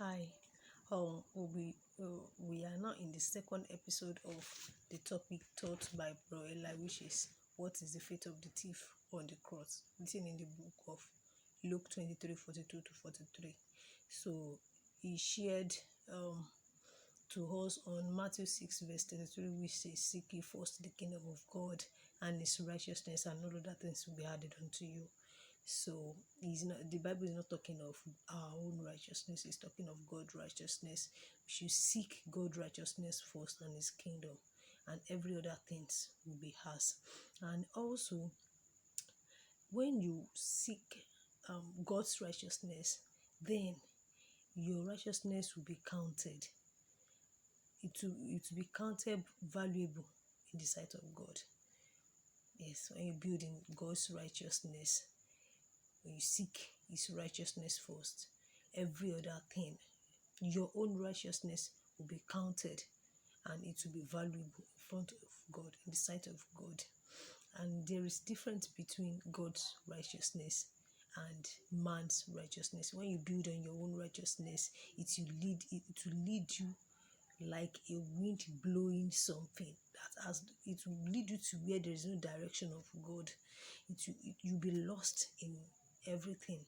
Hi, we are now in the second episode of the topic taught by Bro Eli, which is what is the fate of the thief on the cross, written in the book of Luke 23:42 to 43. So he shared to us on Matthew 6, verse 33, which says, "Seek ye first the kingdom of God and his righteousness, and all other things will be added unto you." So the Bible is not talking of our own righteousness, it's talking of God's righteousness. We should seek God's righteousness first and his kingdom, and every other things will be ours. And also, when you seek God's righteousness, then your righteousness will be counted. It will be counted valuable in the sight of God. Yes, when you build in God's righteousness, when you seek his righteousness first, every other thing, your own righteousness will be counted, and it will be valuable in front of God, in the sight of God. And there is difference between God's righteousness and man's righteousness. When you build on your own righteousness, it will lead you like a wind blowing something it will lead you to where there is no direction of God. You'll be lost in everything.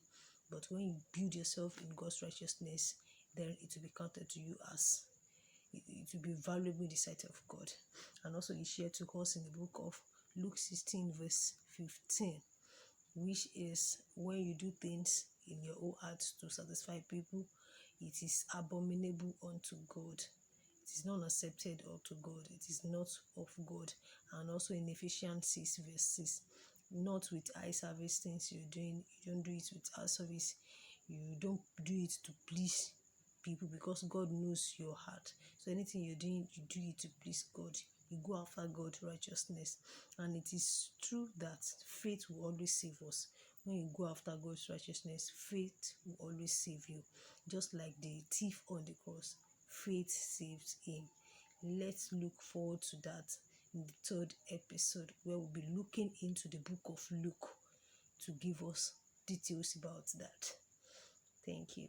But when you build yourself in God's righteousness, then it will be counted to you as it will be valuable in the sight of God. And also he shared to us in the book of Luke 16 verse 15, which is, when you do things in your own heart to satisfy people, it is abominable unto God. It is not accepted unto God. It is not of God. And also in Ephesians 6 verse 6, not with eye service things you're doing. You don't do it with eye service. You don't do it to please people, because God knows your heart. So anything you're doing, you do it to please God. You go after God's righteousness. And it is true that faith will always save us. When you go after God's righteousness, faith will always save you. Just like the thief on the cross, faith saved him. Let's look forward to that in the third episode, where we'll be looking into the book of Luke to give us details about that. Thank you.